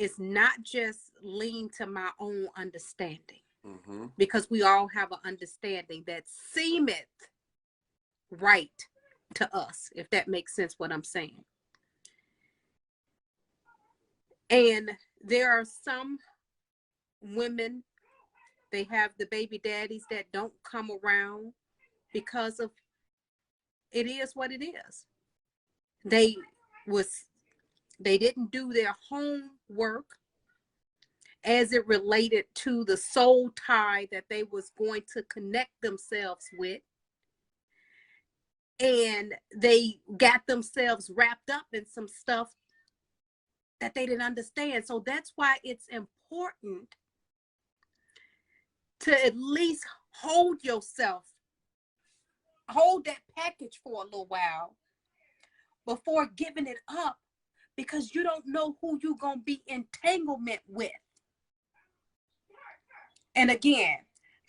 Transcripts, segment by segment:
is not just lean to my own understanding, Mm-hmm. because we all have an understanding that seemeth right to us, if that makes sense what I'm saying. And there are some women, they have the baby daddies that don't come around because of, it is what it is. They didn't do their homework as it related to the soul tie that they was going to connect themselves with. And they got themselves wrapped up in some stuff that they didn't understand. So that's why it's important to at least hold yourself, hold that package for a little while before giving it up, because you don't know who you're going to be entanglement with. And again,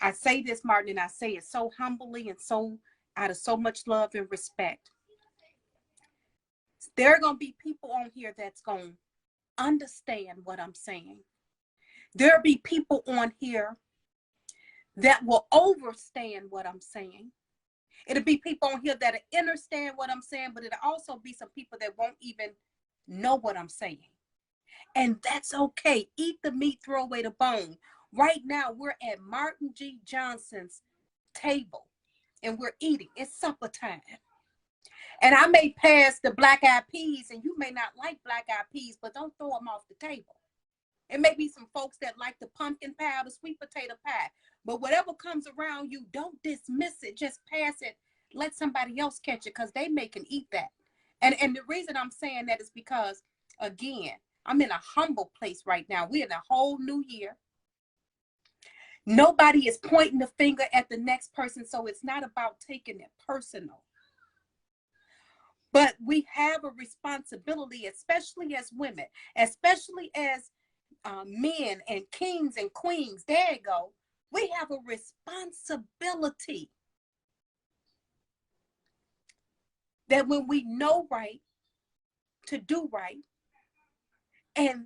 I say this, Martin, and I say it so humbly and so out of so much love and respect. There are going to be people on here that's going to understand what I'm saying. There'll be people on here that will understand what I'm saying. It'll be people on here that'll understand what I'm saying, but it'll also be some people that won't even know what I'm saying. And that's okay. Eat the meat, throw away the bone. Right now, we're at Martin G. Johnson's table, and we're eating. It's supper time. And I may pass the black eyed peas, and you may not like black eyed peas, but don't throw them off the table. It may be some folks that like the pumpkin pie or the sweet potato pie. But whatever comes around you, don't dismiss it. Just pass it. Let somebody else catch it, because they may can eat that. And the reason I'm saying that is because, again, I'm in a humble place right now. We're in a whole new year. Nobody is pointing the finger at the next person, so it's not about taking it personal. But we have a responsibility, especially as women, especially as men and kings and queens. There you go. We have a responsibility that when we know right, to do right, and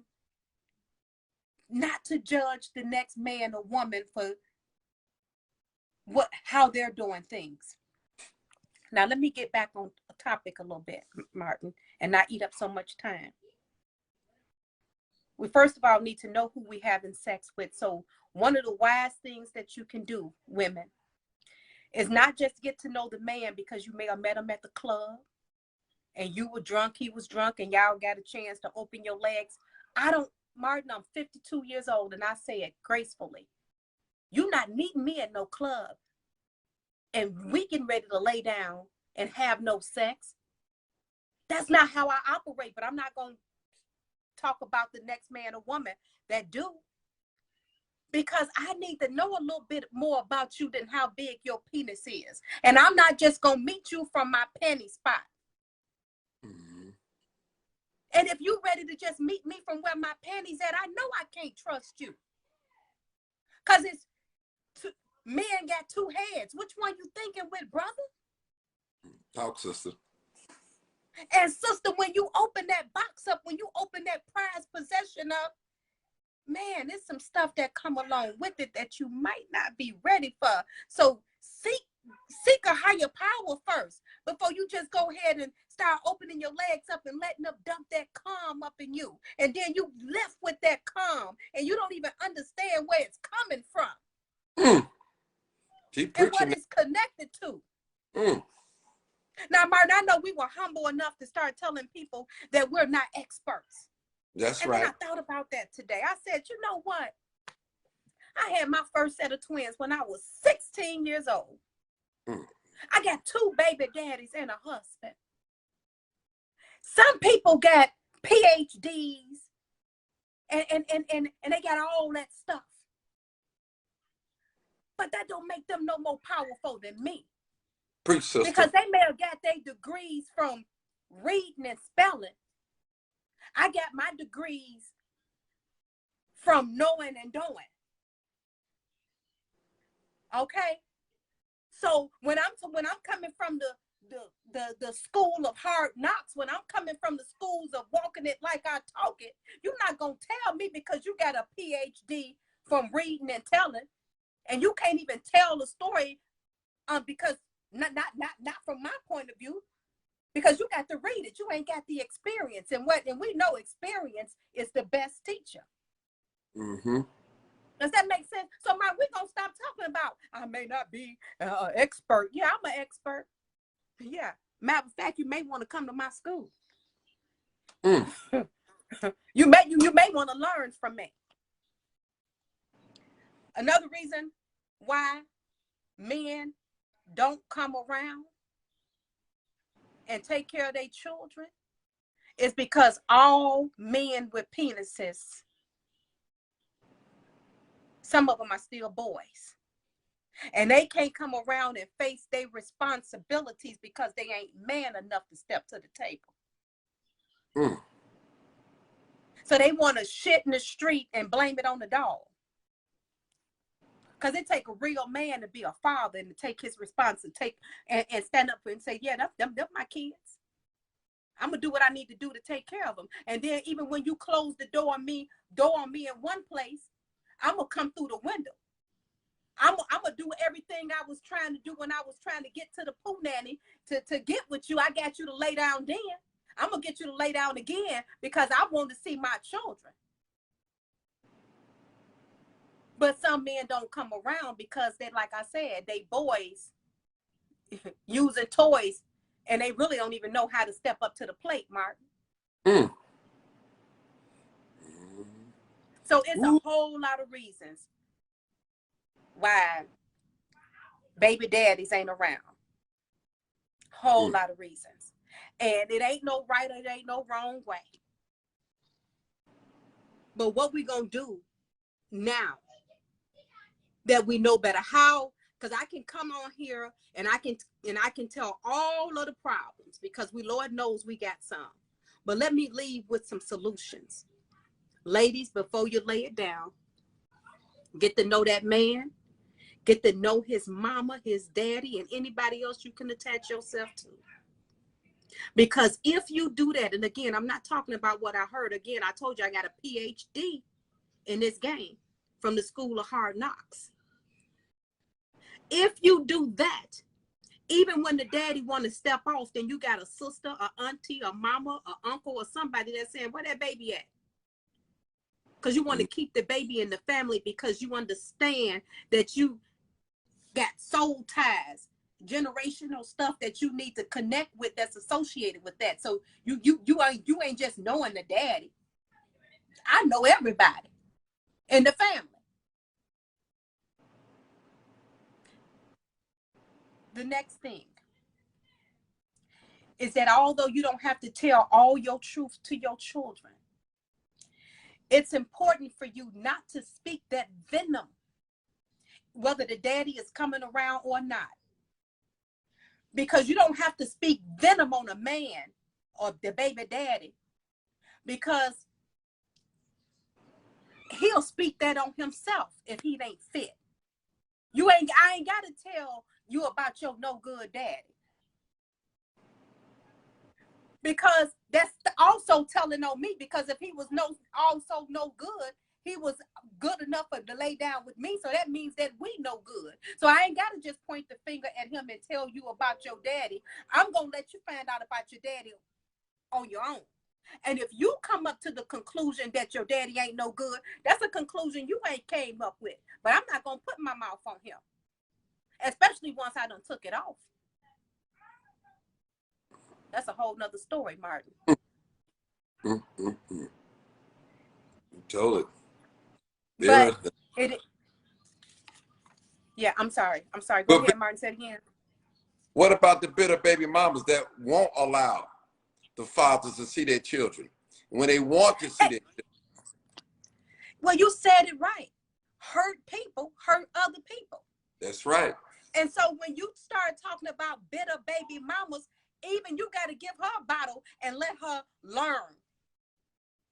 not to judge the next man or woman for how they're doing things. Now, let me get back on topic a little bit, Martin, and not eat up so much time. We first of all need to know who we having sex with. So one of the wise things that you can do, women, is not just get to know the man because you may have met him at the club and you were drunk, he was drunk, and y'all got a chance to open your legs. Martin, I'm 52 years old, and I say it gracefully. You're not meeting me at no club and we getting ready to lay down and have no sex. That's not how I operate, but I'm not going to talk about the next man or woman that do, because I need to know a little bit more about you than how big your penis is. And I'm not just going to meet you from my panty spot. Mm-hmm. And if you're ready to just meet me from where my panties at, I know I can't trust you. Because men got two heads. Which one you thinking with, brother? Talk, sister. And sister, when you open that box up, when you open that prized possession up, man, there's some stuff that come along with it that you might not be ready for. So seek a higher power first before you just go ahead and start opening your legs up and letting them dump that calm up in you. And then you left with that calm and you don't even understand where it's coming from. Keep and what it's connected to. Now, Martin, I know we were humble enough to start telling people that we're not experts. That's right. And then I thought about that today. I said, you know what? I had my first set of twins when I was 16 years old. I got 2 baby daddies and a husband. Some people got PhDs and they got all that stuff. But that don't make them no more powerful than me. Preach, sister. Because they may have got their degrees from reading and spelling. I got my degrees from knowing and doing. Okay? So when I'm coming from the school of hard knocks, when I'm coming from the schools of walking it like I talk it, you're not gonna tell me because you got a PhD from reading and telling, and you can't even tell the story, because not from my point of view, because you got to read it. You ain't got the experience, and we know experience is the best teacher. Mm-hmm. Does that make sense? So, we're gonna stop talking about I may not be an expert. Yeah, I'm an expert. Yeah. Matter of fact, you may want to come to my school. Mm. You may want to learn from me. Another reason why men don't come around and take care of their children is because all men with penises, some of them are still boys. And they can't come around and face their responsibilities because they ain't man enough to step to the table. Mm. So they want to shit in the street and blame it on the dog. Because it take a real man to be a father and to take his responsibility and stand up and say, yeah, them my kids. I'm going to do what I need to do to take care of them. And then even when you close the door on me in one place, I'm going to come through the window. I'm going to do everything I was trying to do when I was trying to get to the poo nanny to get with you. I got you to lay down then. I'm going to get you to lay down again because I want to see my children. But some men don't come around because they, like I said, they boys using toys and they really don't even know how to step up to the plate, Martin. Mm. So it's a whole lot of reasons why baby daddies ain't around. Whole lot of reasons. And it ain't no right or it ain't no wrong way. But what we gonna do now that we know better? How? Because I can come on here and I can tell all of the problems because Lord knows we got some. But let me leave with some solutions. Ladies, before you lay it down, get to know that man. Get to know his mama, his daddy, and anybody else you can attach yourself to. Because if you do that, and again, I'm not talking about what I heard. Again, I told you I got a PhD in this game from the School of Hard Knocks. If you do that, even when the daddy want to step off, then you got a sister, a auntie, a mama, a uncle, or somebody that's saying, where that baby at? Because you want to keep the baby in the family because you understand that you got soul ties, generational stuff that you need to connect with that's associated with that. So you ain't just knowing the daddy. I know everybody in the family. The next thing is that although you don't have to tell all your truth to your children, it's important for you not to speak that venom, whether the daddy is coming around or not. Because you don't have to speak venom on a man or the baby daddy, because he'll speak that on himself if he ain't fit. I ain't got to tell you about your no good daddy. Because that's also telling on me, because if he was also no good, he was good enough to lay down with me. So that means that we no good. So I ain't got to just point the finger at him and tell you about your daddy. I'm going to let you find out about your daddy on your own. And if you come up to the conclusion that your daddy ain't no good, that's a conclusion you ain't came up with. But I'm not going to put my mouth on him, especially once I done took it off. That's a whole nother story, Martin. You told it. But yeah, I'm sorry. Go ahead, Martin. Say it again. What about the bitter baby mamas that won't allow the fathers to see their children when they want to see their children? Well, you said it right. Hurt people hurt other people. That's right. And so when you start talking about bitter baby mamas, even you got to give her a bottle and let her learn.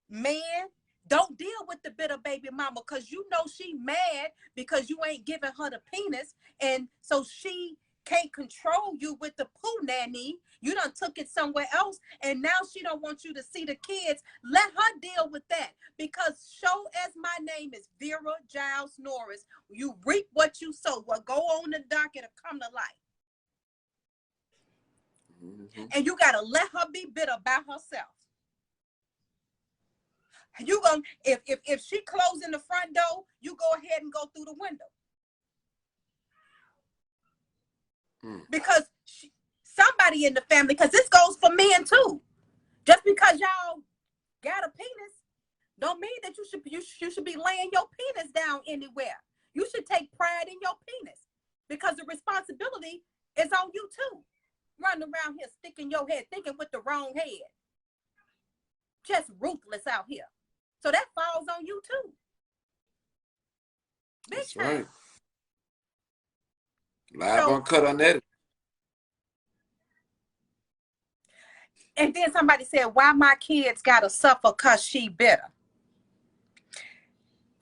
Man, don't deal with the bitter baby mama, because you know she mad because you ain't giving her the penis. And so she can't control you with the poo nanny. You done took it somewhere else, and now she don't want you to see the kids. Let her deal with that, because show as my name is Vera Giles Norris, you reap what you sow. What go on the dock, it'll come to life. And you gotta let her be bitter by herself. You gonna if she closing the front door, you go ahead and go through the window. Because somebody in the family, because this goes for men too. Just because y'all got a penis, don't mean that you should be laying your penis down anywhere. You should take pride in your penis, because the responsibility is on you too. Running around here sticking your head, thinking with the wrong head. Just ruthless out here. So that falls on you too. That's right. Live uncut unedited. And then somebody said, why my kids gotta suffer because she bitter?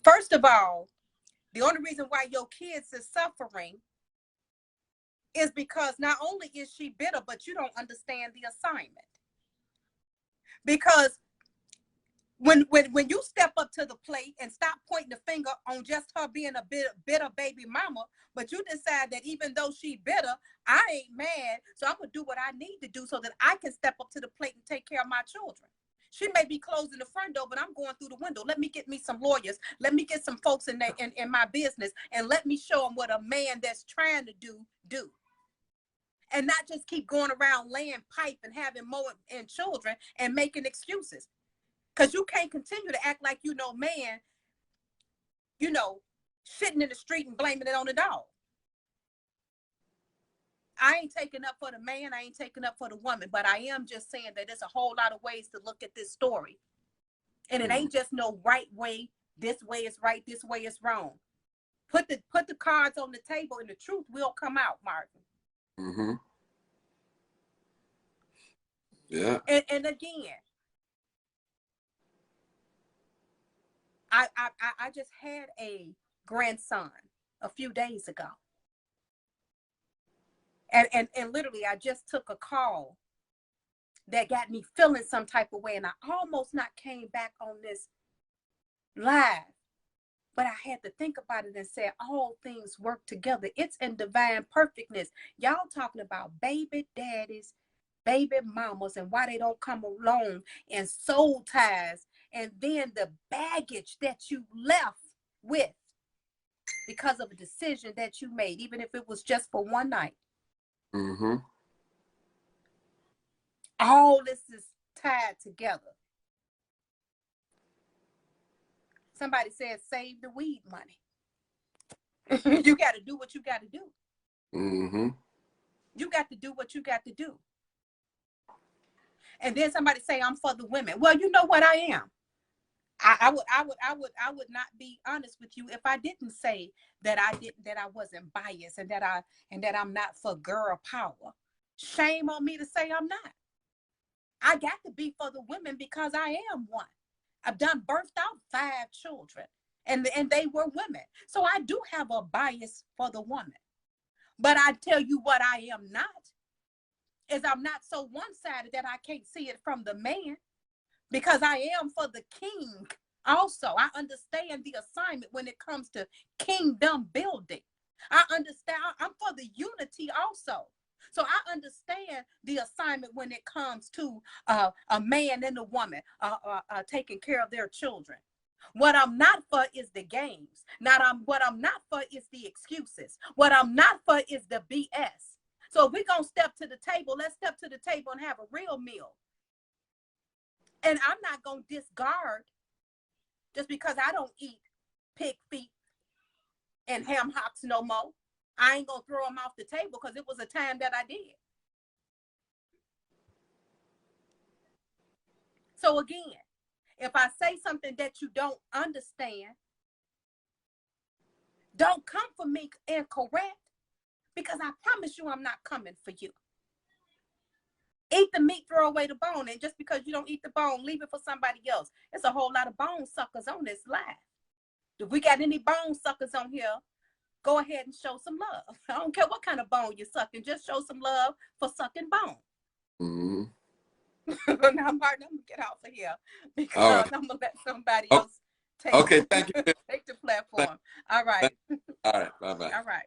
First of all, the only reason why your kids is suffering is because not only is she bitter, but you don't understand the assignment. Because when you step up to the plate and stop pointing the finger on just her being a bitter baby mama, but you decide that even though she bitter, I ain't mad, so I'm gonna do what I need to do so that I can step up to the plate and take care of my children. She may be closing the front door, but I'm going through the window. Let me get me some lawyers. Let me get some folks in my business, and let me show them what a man that's trying to do. And not just keep going around laying pipe and having more and children and making excuses. Because you can't continue to act like man, shitting in the street and blaming it on the dog. I ain't taking up for the man, I ain't taking up for the woman, but I am just saying that there's a whole lot of ways to look at this story. And it ain't just no right way, this way is right, this way is wrong. Put the cards on the table and the truth will come out, Martin. Yeah. And again, I just had a grandson a few days ago. And literally, I just took a call that got me feeling some type of way. And I almost not came back on this live. But I had to think about it and say, all things work together. It's in divine perfectness. Y'all talking about baby daddies, baby mamas, and why they don't come along, and soul ties, and then the baggage that you left with because of a decision that you made, even if it was just for one night. All this is tied together. Somebody said, save the weed money. You got to do what you got to do. You got to do what you got to do. And then somebody say, I'm for the women. Well, you know what I am. I would not be honest with you if I didn't say that I wasn't biased and that I'm not for girl power. Shame on me to say I'm not. I got to be for the women because I am one. I've done birthed out 5 children and they were women. So I do have a bias for the woman. But I tell you what I am not is I'm not so one-sided that I can't see it from the man, because I am for the king also. I understand the assignment when it comes to kingdom building. I understand. I'm for the unity also. So I understand the assignment when it comes to a man and a woman taking care of their children. What I'm not for is the games. What I'm not for is the excuses. What I'm not for is the BS. So if we're going to step to the table, let's step to the table and have a real meal. And I'm not going to discard just because I don't eat pig feet and ham hocks no more. I ain't going to throw them off the table because it was a time that I did. So again, if I say something that you don't understand, don't come for me incorrect, because I promise you I'm not coming for you. Eat the meat, throw away the bone. And just because you don't eat the bone, leave it for somebody else. There's a whole lot of bone suckers on this live. If we got any bone suckers on here, go ahead and show some love. I don't care what kind of bone you're sucking. Just show some love for sucking bone. Mm-hmm. Now, Martin, I'm gonna get out of here because I'm gonna let somebody else take, okay, thank you. take the platform. All right. All right. Bye-bye. All right.